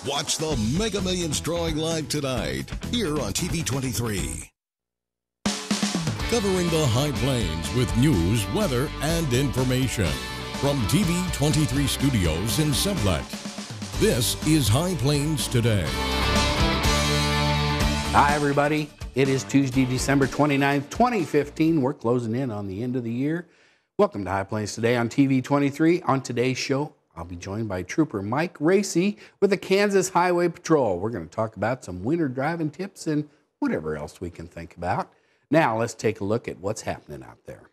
Watch the Mega Millions drawing live tonight here on TV23. Covering the High Plains with news, weather, and information. From TV23 Studios in Sublette, this is High Plains Today. Hi, everybody. It is Tuesday, December 29th, 2015. We're closing in on the end of the year. Welcome to High Plains Today on TV23. On today's show, I'll be joined by Trooper Mike Racy with the Kansas Highway Patrol. We're going to talk about some winter driving tips and whatever else we can think about. Now, let's take a look at what's happening out there.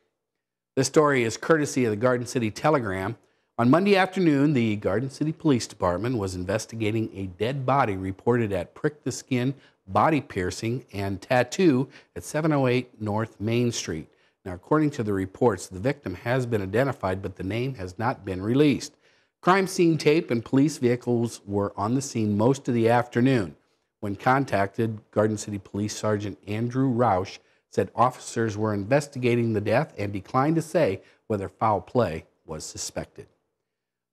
This story is courtesy of the Garden City Telegram. On Monday afternoon, the Garden City Police Department was investigating a dead body reported at Prick the Skin Body Piercing and Tattoo at 708 North Main Street. Now, according to the reports, the victim has been identified, but the name has not been released. Crime scene tape and police vehicles were on the scene most of the afternoon. When contacted, Garden City Police Sergeant Andrew Roush said officers were investigating the death and declined to say whether foul play was suspected.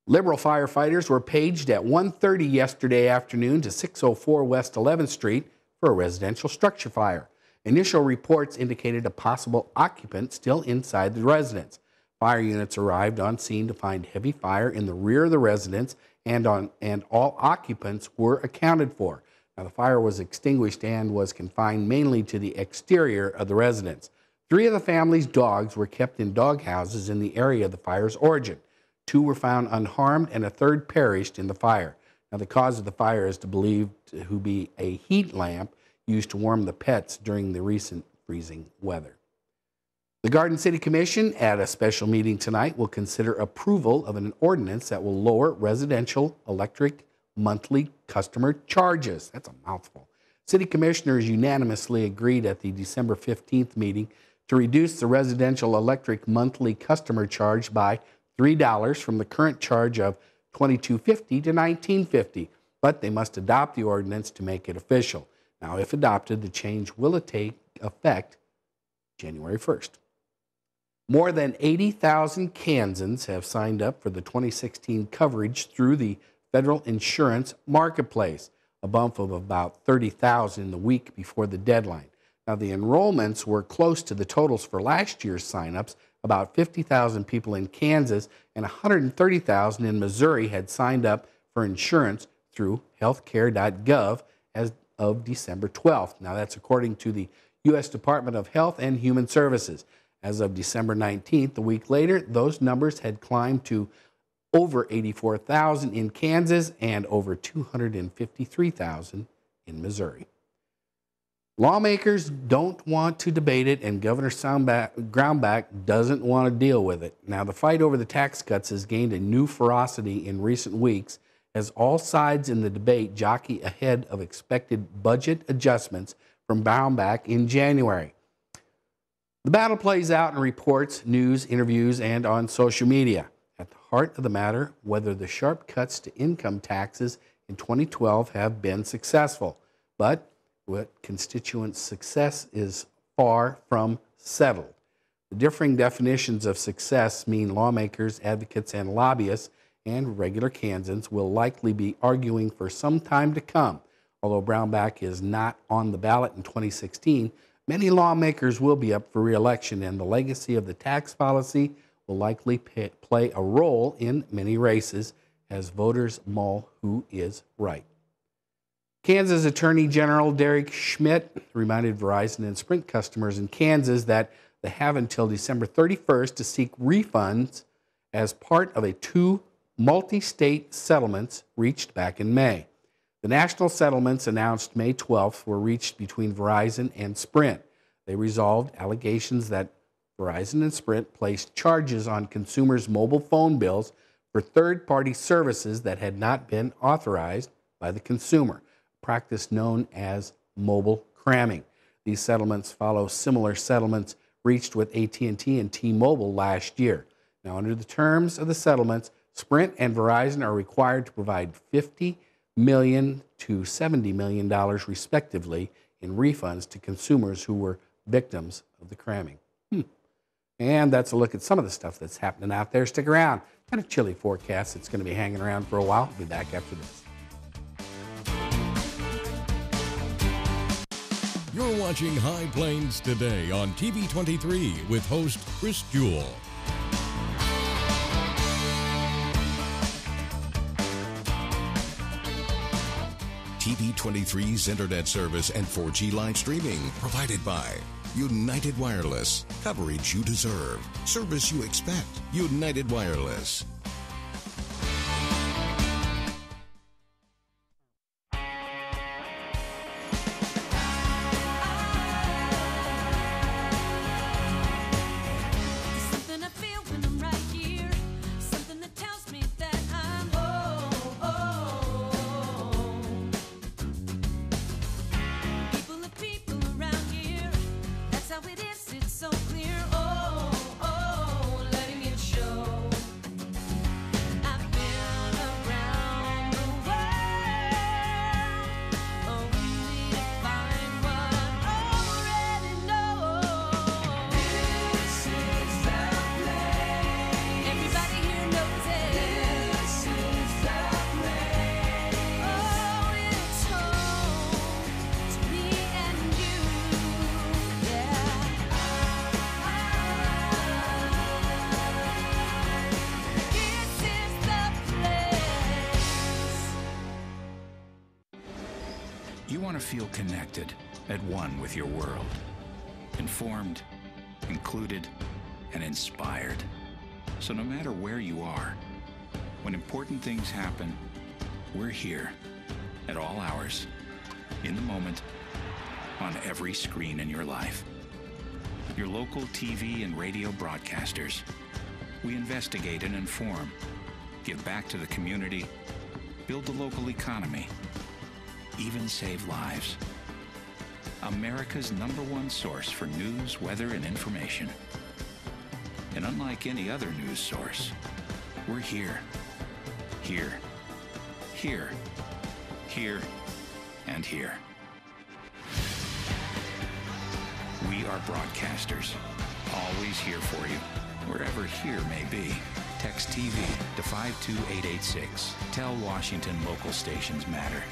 Liberal firefighters were paged at 1:30 yesterday afternoon to 604 West 11th Street for a residential structure fire. Initial reports indicated a possible occupant still inside the residence. Fire units arrived on scene to find heavy fire in the rear of the residence, and all occupants were accounted for. Now, the fire was extinguished and was confined mainly to the exterior of the residence. 3 of the family's dogs were kept in dog houses in the area of the fire's origin. 2 were found unharmed and a 3rd perished in the fire. Now, the cause of the fire is believed to be a heat lamp used to warm the pets during the recent freezing weather. The Garden City Commission, at a special meeting tonight, will consider approval of an ordinance that will lower residential electric monthly customer charges. That's a mouthful. City commissioners unanimously agreed at the December 15th meeting to reduce the residential electric monthly customer charge by $3 from the current charge of $22.50 to $19.50, but they must adopt the ordinance to make it official. Now, if adopted, the change will take effect January 1st. More than 80,000 Kansans have signed up for the 2016 coverage through the Federal Insurance Marketplace, a bump of about 30,000 in the week before the deadline. Now, the enrollments were close to the totals for last year's signups. About 50,000 people in Kansas and 130,000 in Missouri had signed up for insurance through healthcare.gov as of December 12th. Now, that's according to the U.S. Department of Health and Human Services. As of December 19th, a week later, those numbers had climbed to over 84,000 in Kansas and over 253,000 in Missouri. Lawmakers don't want to debate it, and Governor Groundback doesn't want to deal with it. Now, the fight over the tax cuts has gained a new ferocity in recent weeks as all sides in the debate jockey ahead of expected budget adjustments from Brownback in January. The battle plays out in reports, news, interviews, and on social media. At the heart of the matter, whether the sharp cuts to income taxes in 2012 have been successful. But what constituents' success is far from settled. The differing definitions of success mean lawmakers, advocates, and lobbyists and regular Kansans will likely be arguing for some time to come. Although Brownback is not on the ballot in 2016, many lawmakers will be up for re-election, and the legacy of the tax policy will likely play a role in many races as voters mull who is right. Kansas Attorney General Derek Schmidt reminded Verizon and Sprint customers in Kansas that they have until December 31st to seek refunds as part of 2 multi-state settlements reached back in May. The national settlements announced May 12th were reached between Verizon and Sprint. They resolved allegations that Verizon and Sprint placed charges on consumers' mobile phone bills for third-party services that had not been authorized by the consumer, a practice known as mobile cramming. These settlements follow similar settlements reached with AT&T and T-Mobile last year. Now, under the terms of the settlements, Sprint and Verizon are required to provide $50 million to $70 million, respectively, in refunds to consumers who were victims of the cramming. And that's a look at some of the stuff that's happening out there. Stick around. Kind of chilly forecast. It's going to be hanging around for a while. I'll be back after this. You're watching High Plains Today on TV23 with host Chris Jewell. TV23's internet service and 4G live streaming provided by United Wireless. Coverage you deserve. Service you expect. United Wireless. You want to feel connected, at one with your world. Informed, included, and inspired. So no matter where you are, when important things happen, we're here at all hours, in the moment, on every screen in your life. Your local TV and radio broadcasters. We investigate and inform, give back to the community, build the local economy, even save lives. America's #1 source for news, weather, and information. And unlike any other news source, we're here. Here. Here. Here. And here. We are broadcasters, always here for you, wherever here may be. Text TV to 52886. Tell Washington local stations matter.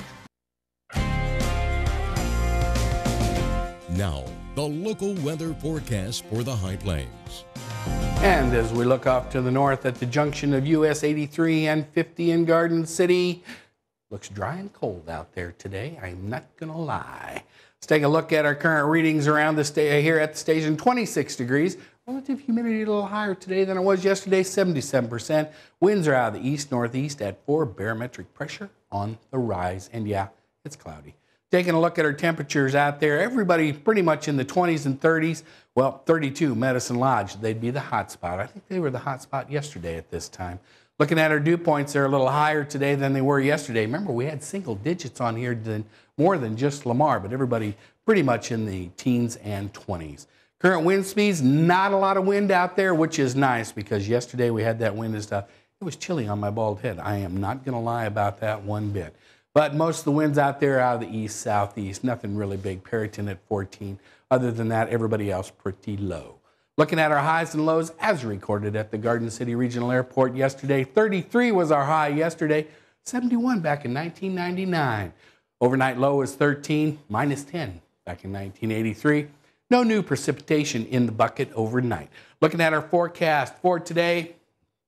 Now, the local weather forecast for the High Plains. And as we look off to the north at the junction of US 83 and 50 in Garden City, looks dry and cold out there today. I'm not going to lie. Let's take a look at our current readings around the here at the station. 26 degrees. Relative humidity a little higher today than it was yesterday, 77%. Winds are out of the east-northeast at 4. Barometric pressure on the rise. And yeah, it's cloudy. Taking a look at our temperatures out there, everybody pretty much in the 20s and 30s. Well, 32, Medicine Lodge, they'd be the hot spot. I think they were the hot spot yesterday at this time. Looking at our dew points, they're a little higher today than they were yesterday. Remember, we had single digits on here, more than just Lamar, but everybody pretty much in the teens and 20s. Current wind speeds, not a lot of wind out there, which is nice because yesterday we had that wind and stuff. It was chilly on my bald head. I am not going to lie about that one bit. But most of the winds out there out of the east, southeast, nothing really big. Perryton at 14. Other than that, everybody else pretty low. Looking at our highs and lows as recorded at the Garden City Regional Airport yesterday. 33 was our high yesterday. 71 back in 1999. Overnight low was 13, minus 10 back in 1983. No new precipitation in the bucket overnight. Looking at our forecast for today,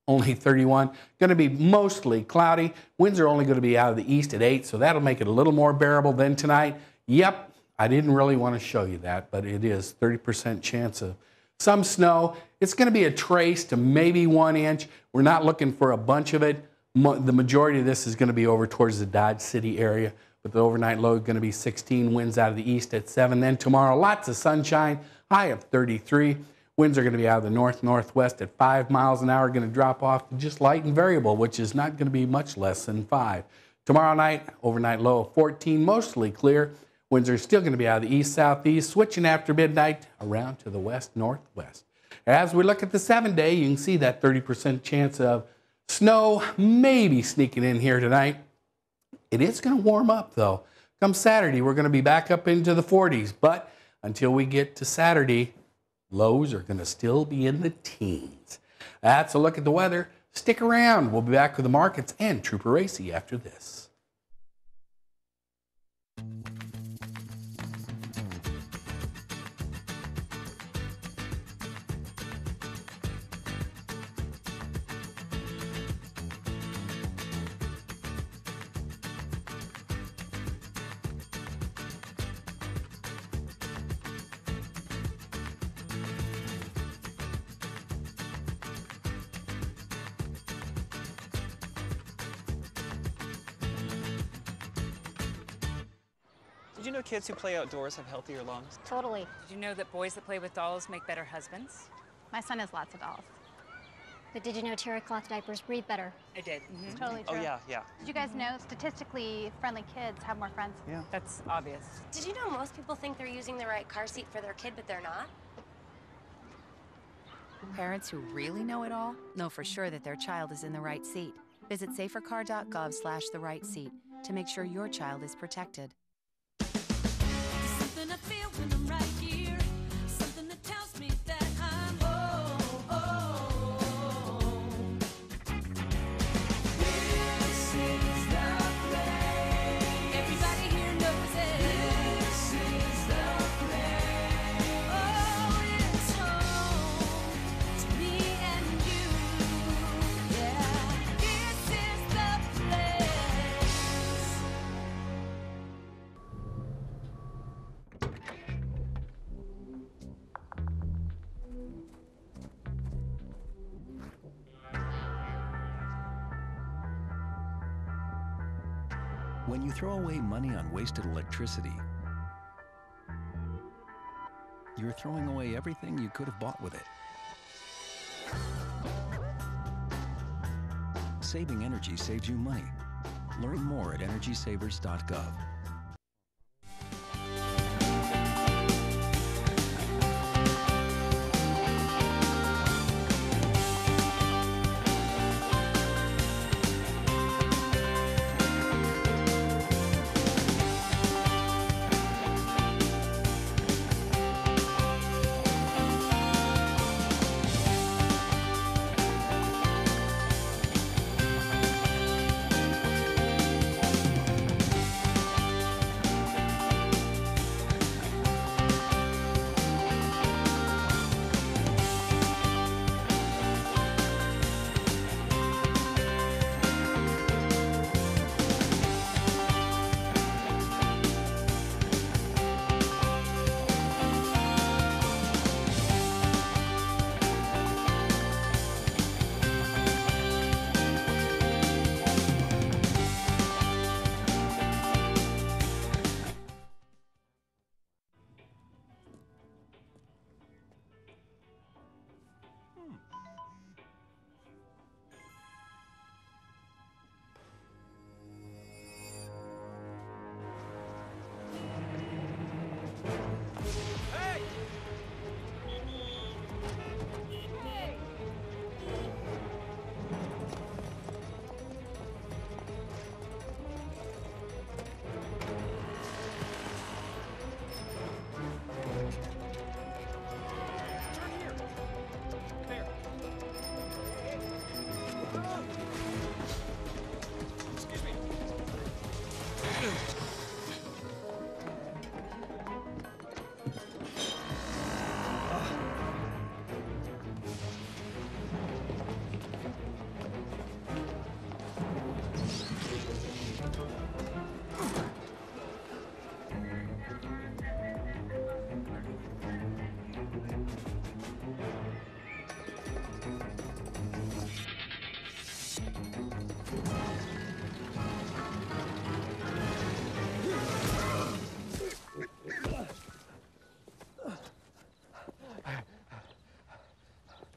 only 31. Going to be mostly cloudy. Winds are only going to be out of the east at 8, so that'll make it a little more bearable than tonight. Yep, I didn't really want to show you that, but it is 30% chance of some snow. It's going to be a trace to maybe 1 inch. We're not looking for a bunch of it. The majority of this is going to be over towards the Dodge City area, but the overnight low is going to be 16. Winds out of the east at 7. Then tomorrow, lots of sunshine, high of 33. Winds are going to be out of the north-northwest at 5 miles an hour, going to drop off to just light and variable, which is not going to be much less than 5. Tomorrow night, overnight low of 14, mostly clear. Winds are still going to be out of the east-southeast, switching after midnight around to the west-northwest. As we look at the 7-day, you can see that 30% chance of snow maybe sneaking in here tonight. It is going to warm up, though. Come Saturday, we're going to be back up into the 40s, but until we get to Saturday, lows are going to still be in the teens. That's a look at the weather. Stick around. We'll be back with the markets and Trooper Racy after this. Did you know kids who play outdoors have healthier lungs? Totally. Did you know that boys that play with dolls make better husbands? My son has lots of dolls. But did you know terry cloth diapers breathe better? I did. It's totally true. Oh, yeah, yeah. Did you guys know statistically friendly kids have more friends? Yeah. That's obvious. Did you know most people think they're using the right car seat for their kid, but they're not? Parents who really know it all know for sure that their child is in the right seat. Visit safercar.gov/the-right-seat to make sure your child is protected. Something I feel when I'm right here. Something that tells me that I'm This is the place. Everybody here knows it. This is the place. Oh, it's home to me and you. Yeah, this is the place. When you throw away money on wasted electricity, you're throwing away everything you could have bought with it. Saving energy saves you money. Learn more at energysavers.gov.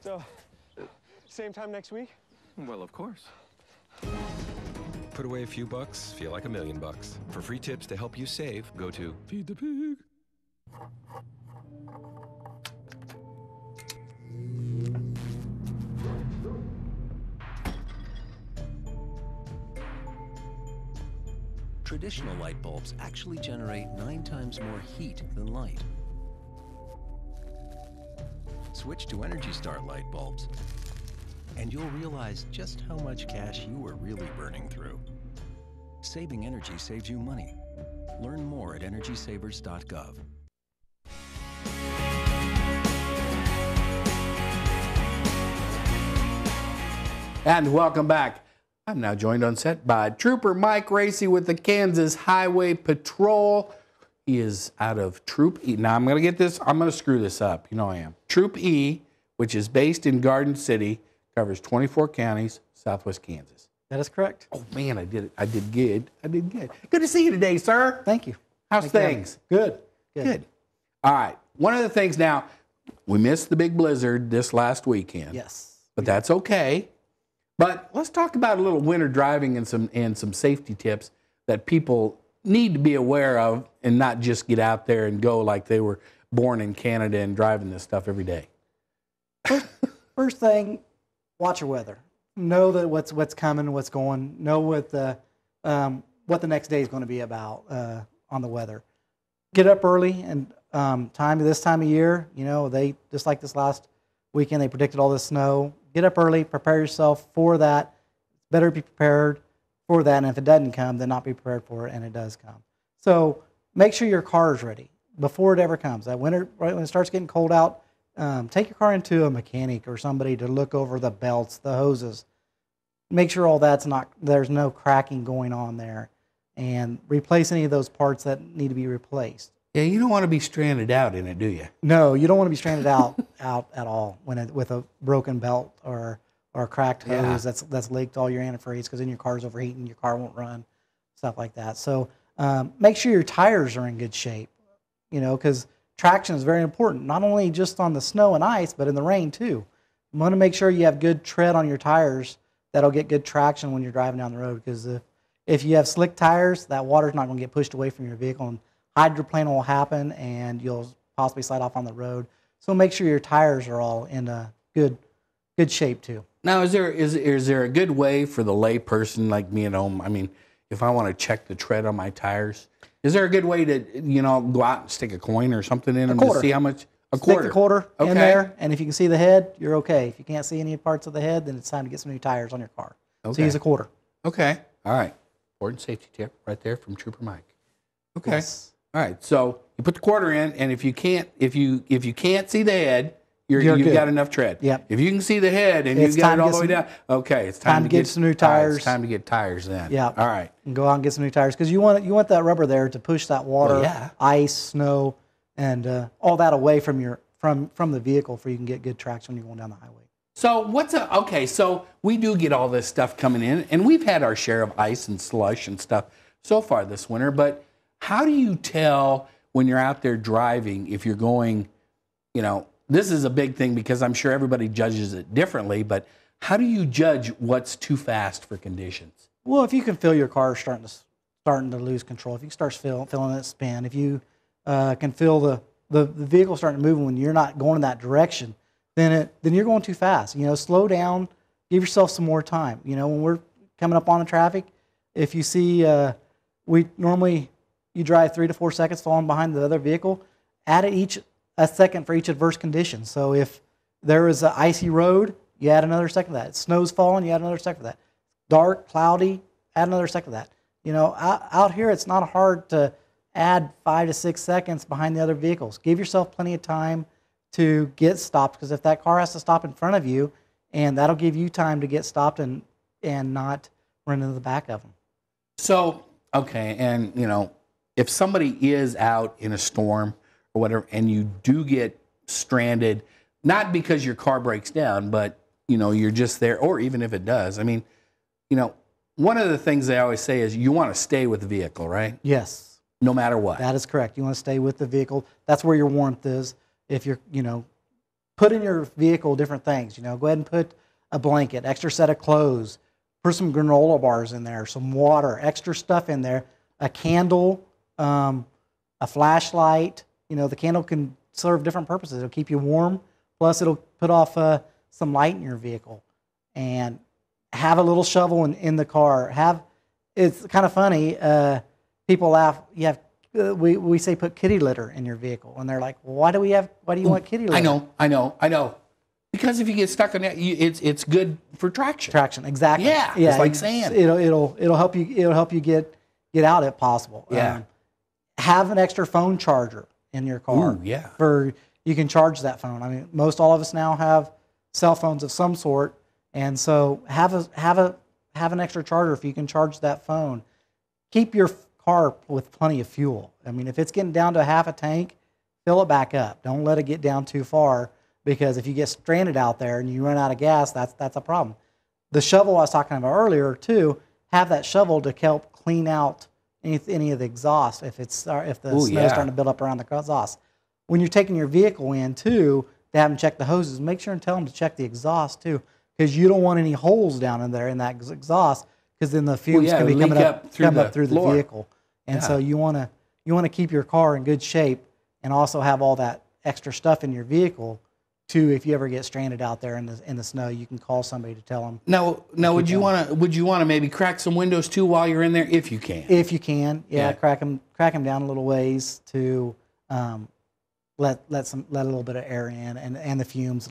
So, same time next week? Well, of course. Put away a few bucks, feel like $1 million. For free tips to help you save, go to Feed the Pig. Traditional light bulbs actually generate 9 times more heat than light. Switch to Energy Star light bulbs, and you'll realize just how much cash you are really burning through. Saving energy saves you money. Learn more at energysavers.gov. And welcome back. I'm now joined on set by Trooper Mike Racy with the Kansas Highway Patrol. He is out of Troop E. Now, I'm going to get this. I'm going to screw this up. You know I am. Troop E, which is based in Garden City, covers 24 counties, southwest Kansas. That is correct. Oh, man, I did it. I did good. I did good. Good to see you today, sir. Thank you. How's things? Good. Good. All right. One of the things now, we missed the big blizzard this last weekend. Yes. But that's okay. But let's talk about a little winter driving and some safety tips that people need to be aware of and not just get out there and go like they were born in Canada and driving this stuff every day. First thing, watch your weather. Know that what's coming, what's going. Know what the next day is going to be about on the weather. Get up early and this time of year. You know, they just like this last weekend, they predicted all this snow. Get up early, prepare yourself for that. Better be prepared for that, and if it doesn't come, then not be prepared for it, and it does come. So make sure your car is ready before it ever comes. That winter, right when it starts getting cold out, take your car into a mechanic or somebody to look over the belts, the hoses. Make sure all there's no cracking going on there, and replace any of those parts that need to be replaced. Yeah, you don't want to be stranded out in it, do you? No, you don't want to be stranded out at all with a broken belt or a cracked hose that's leaked all your antifreeze, because then your car's overheating, your car won't run, stuff like that. So make sure your tires are in good shape, you know, because traction is very important, not only just on the snow and ice, but in the rain too. You want to make sure you have good tread on your tires that'll get good traction when you're driving down the road, because if you have slick tires, that water's not going to get pushed away from your vehicle, and hydroplane will happen, and you'll possibly slide off on the road. So make sure your tires are all in a good shape too. Now, is there a good way for the lay person like me at home? I mean, if I want to check the tread on my tires, is there a good way to, you know, go out and stick a coin or something in them to see how much? Stick the quarter in there, and if you can see the head, you're okay. If you can't see any parts of the head, then it's time to get some new tires on your car. Okay. So use a quarter. Okay. All right. Important safety tip right there from Trooper Mike. Okay. Yes. All right. So you put the quarter in, and if you can't see the head, you've good. got enough tread. Yep. If you can see the head and you've got it all the way down, okay, it's time to get some new tires. It's time to get tires then. Yeah. All right. And go out and get some new tires, because you want that rubber there to push that water, ice, snow, and all that away from the vehicle, for you can get good traction when you're going down the highway. So so we do get all this stuff coming in, and we've had our share of ice and slush and stuff so far this winter, but how do you tell when you're out there driving if you're going, you know, this is a big thing because I'm sure everybody judges it differently, but how do you judge what's too fast for conditions? Well, if you can feel your car starting to lose control, if you start feeling it spin, if you can feel the vehicle starting to move when you're not going in that direction, then you're going too fast. You know, slow down, give yourself some more time. You know, when we're coming up on the traffic, if you see, you drive 3 to 4 seconds falling behind the other vehicle, add a second for each adverse condition. So if there is an icy road, you add another second to that. Snow's falling, you add another second to that. Dark, cloudy, add another second to that. You know, out here it's not hard to add 5 to 6 seconds behind the other vehicles. Give yourself plenty of time to get stopped, because if that car has to stop in front of you, and that'll give you time to get stopped and not run into the back of them. So, okay, and you know, if somebody is out in a storm or whatever, and you do get stranded, not because your car breaks down, but you know, you're just there, or even if it does, I mean, you know, one of the things they always say is you want to stay with the vehicle, right? Yes. No matter what. That is correct. You want to stay with the vehicle. That's where your warmth is. If you're, you know, put in your vehicle different things. You know, go ahead and put a blanket, extra set of clothes, put some granola bars in there, some water, extra stuff in there, a candle, a flashlight. You know, the candle can serve different purposes. It'll keep you warm, plus it'll put off some light in your vehicle. And have a little shovel in the car. It's kind of funny. People laugh. We say put kitty litter in your vehicle, and they're like, well, why do you want kitty litter? I know. Because if you get stuck on that, it's good for traction. Traction, exactly. Yeah, it's like sand. It'll help you get out if possible. Yeah. Have an extra phone charger in your car. Ooh, yeah. You can charge that phone. I mean, most all of us now have cell phones of some sort, and so have an extra charger if you can charge that phone. Keep your car with plenty of fuel. I mean, if it's getting down to half a tank, fill it back up. Don't let it get down too far, because if you get stranded out there and you run out of gas, that's a problem. The shovel I was talking about earlier too, have that shovel to help clean out any of the exhaust, if the Ooh, snow's yeah. starting to build up around the exhaust. When you're taking your vehicle in too, to have them check the hoses, make sure and tell them to check the exhaust too, because you don't want any holes down in there in that exhaust, because then the fumes can be coming up through the vehicle. And so you want to keep your car in good shape and also have all that extra stuff in your vehicle too. If you ever get stranded out there in the snow, you can call somebody to tell them. Now, would you want to maybe crack some windows too while you're in there, if you can? If you can, yeah. crack them down a little ways to let a little bit of air in, and the fumes,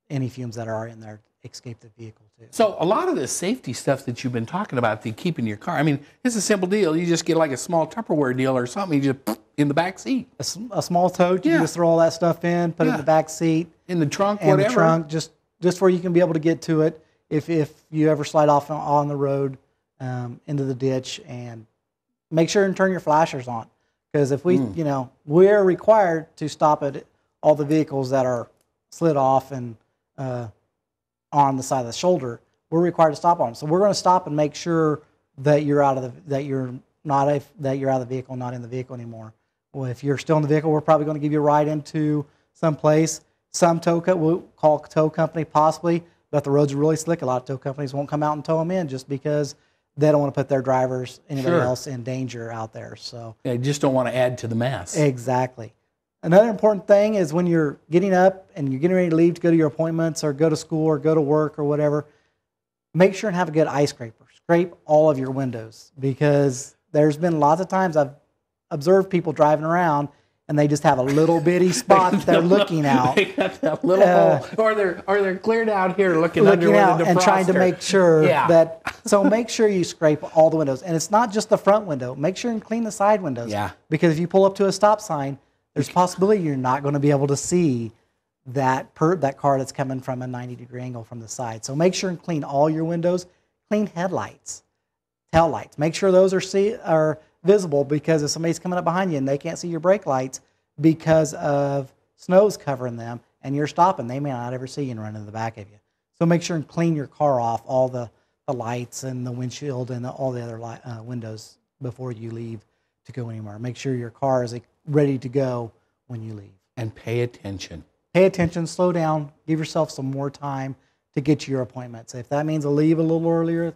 any fumes that are in there escape the vehicle too. So a lot of the safety stuff that you've been talking about to keep in your car, I mean, it's a simple deal. You just get like a small Tupperware deal or something, you just in the back seat. A small tote, you just throw all that stuff in, put it in the back seat. In the trunk, and whatever. the trunk, just where you can be able to get to it if you ever slide off on the road into the ditch. And make sure and turn your flashers on, because if we're required to stop at all the vehicles that are slid off and on the side of the shoulder. We're required to stop on them, so we're going to stop and make sure that you're out of the vehicle, not in the vehicle anymore. Well, if you're still in the vehicle, we're probably going to give you a ride into some place. Some we'll call a tow company possibly, but the roads are really slick. A lot of tow companies won't come out and tow them in just because they don't want to put their drivers, anybody else, in danger out there. So they just don't want to add to the mess. Exactly. Another important thing is when you're getting up and you're getting ready to leave to go to your appointments or go to school or go to work or whatever, make sure and have a good ice scraper. Scrape all of your windows, because there's been lots of times I've observed people driving around and they just have a little bitty spot that they're looking out. They got that little hole, or they're cleared out here looking under out the defroster. and trying to make sure that. So make sure you scrape all the windows, and it's not just the front window. Make sure and clean the side windows. Yeah. Because if you pull up to a stop sign, there's a possibility you're not going to be able to see that car that's coming from a 90-degree angle from the side. So make sure and clean all your windows. Clean headlights, tail lights. Make sure those are visible, because if somebody's coming up behind you and they can't see your brake lights because of snow's covering them and you're stopping, they may not ever see you and run in the back of you. So make sure and clean your car off, all the lights and the windshield and all the other windows before you leave to go anywhere. Make sure your car is ready to go when you leave. And pay attention. Pay attention, slow down, give yourself some more time to get to your appointments. If that means leave a little earlier,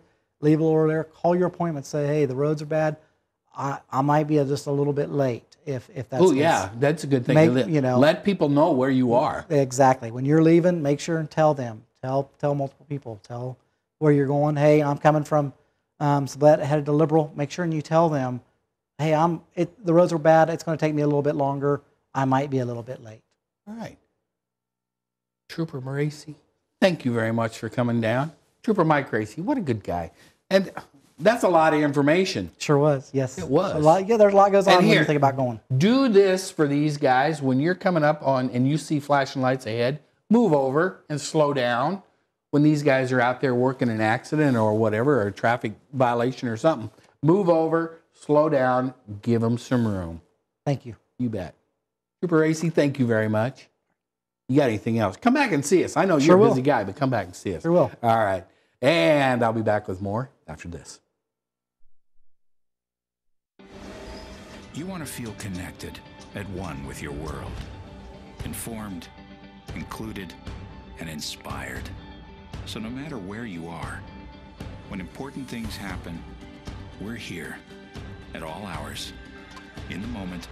call your appointment, say, hey, the roads are bad. I might be just a little bit late if that's. Oh yeah, that's a good thing. Let people know where you are. Exactly. When you're leaving, make sure and tell them. Tell multiple people. Tell where you're going. Hey, I'm coming from Sublette, headed to Liberal. Make sure and you tell them, hey, the roads are bad. It's going to take me a little bit longer. I might be a little bit late. All right. Trooper Racy, thank you very much for coming down. Trooper Mike Racy, what a good guy. And that's a lot of information. Sure was, yes. It was. There's a lot goes on when you think about going. Do this for these guys. When you're coming up on and you see flashing lights ahead, move over and slow down. When these guys are out there working an accident or whatever, or a traffic violation or something, move over, slow down, give them some room. Thank you. You bet. Trooper Racy, thank you very much. You got anything else? Come back and see us. I know you're a busy guy, but come back and see us. Sure will. All right. And I'll be back with more after this. You want to feel connected, at one with your world. Informed, included, and inspired. So no matter where you are, when important things happen, we're here at all hours, in the moment,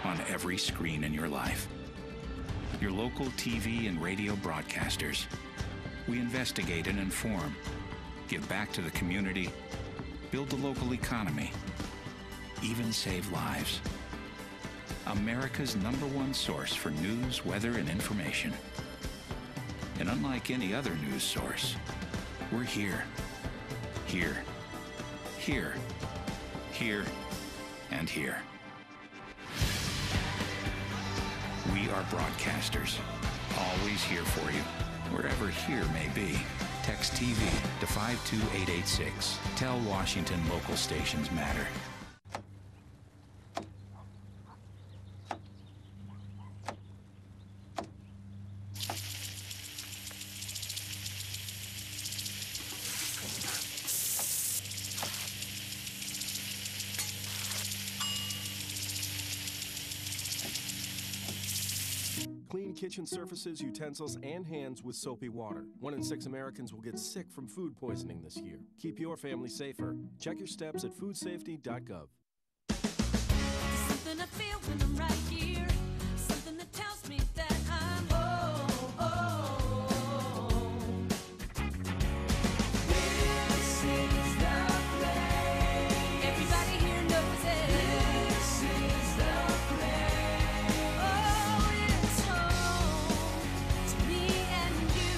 on every screen in your life. Your local TV and radio broadcasters. We investigate and inform, give back to the community, build the local economy, even save lives. America's #1 source for news, weather, and information. And unlike any other news source, we're here, here, here, here, and here. We are broadcasters, always here for you, wherever here may be. Text TV to 52886. Tell Washington local stations matter. kitchen surfaces, utensils, and hands with soapy water. 1 in 6 Americans will get sick from food poisoning this year. Keep your family safer. Check your steps at foodsafety.gov. Something I feel when I'm right here. Something that tells me that I'm This is the place. Everybody here knows it. This is the place. Oh, it's home to me and you.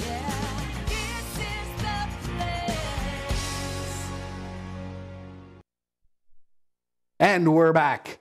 Yeah, this is the place. And we're back.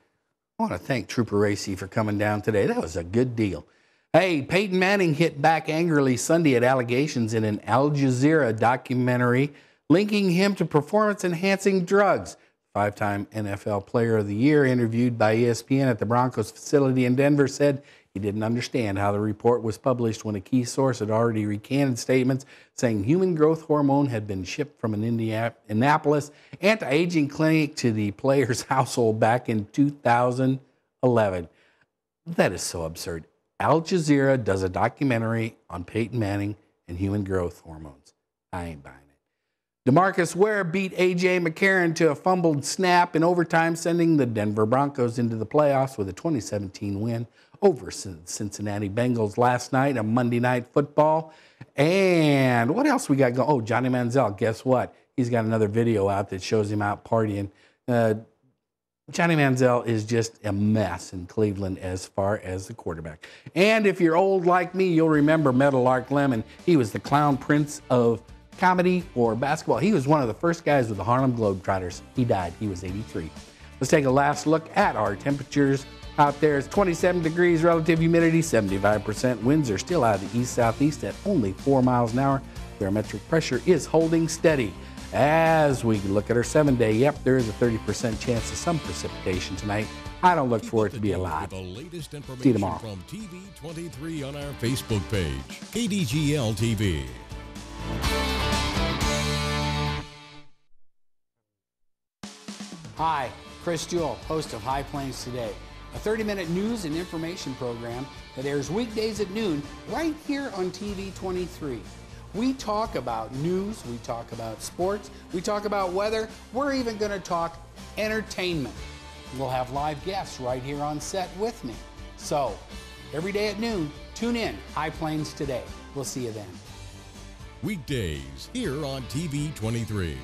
I want to thank Trooper Racy for coming down today. That was a good deal. Hey, Peyton Manning hit back angrily Sunday at allegations in an Al Jazeera documentary linking him to performance-enhancing drugs. Five-time NFL Player of the Year, interviewed by ESPN at the Broncos facility in Denver, said he didn't understand how the report was published when a key source had already recanted statements saying human growth hormone had been shipped from an Indianapolis anti-aging clinic to the player's household back in 2011. That is so absurd. Al Jazeera does a documentary on Peyton Manning and human growth hormones. I ain't buying it. DeMarcus Ware beat A.J. McCarron to a fumbled snap in overtime, sending the Denver Broncos into the playoffs with a 2017 win over Cincinnati Bengals last night on Monday Night Football. And what else we got going? Oh, Johnny Manziel, guess what? He's got another video out that shows him out partying. Johnny Manziel is just a mess in Cleveland as far as the quarterback. And if you're old like me, you'll remember Meadowlark Lemon. He was the clown prince of comedy for basketball. He was one of the first guys with the Harlem Globetrotters. He died. He was 83. Let's take a last look at our temperatures out there. It's 27 degrees, relative humidity 75%. Winds are still out of the east-southeast at only 4 miles an hour. Barometric pressure is holding steady. As we look at our 7-day, yep, there is a 30% chance of some precipitation tonight. I don't look for it to be a lot. The latest See you information tomorrow. from TV23 on our Facebook page, KDGL TV. Hi, Chris Jewell, host of High Plains Today, a 30-minute news and information program that airs weekdays at noon right here on TV23. We talk about news, we talk about sports, we talk about weather, we're even going to talk entertainment. We'll have live guests right here on set with me. So, every day at noon, tune in, High Plains Today. We'll see you then. Weekdays here on TV23.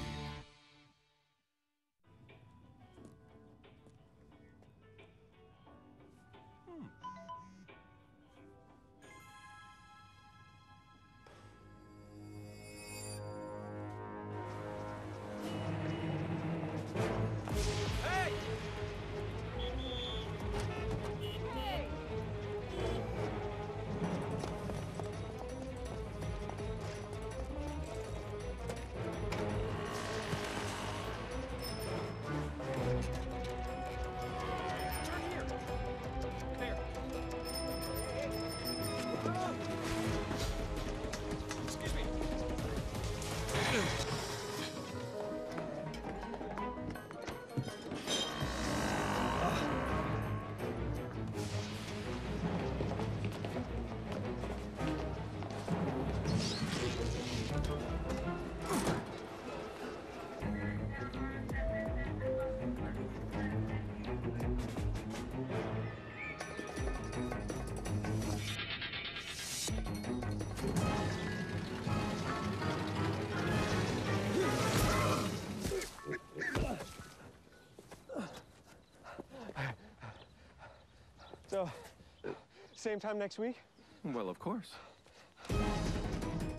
So, same time next week? Well, of course.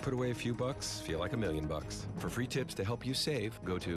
Put away a few bucks, feel like $1,000,000. For free tips to help you save, go to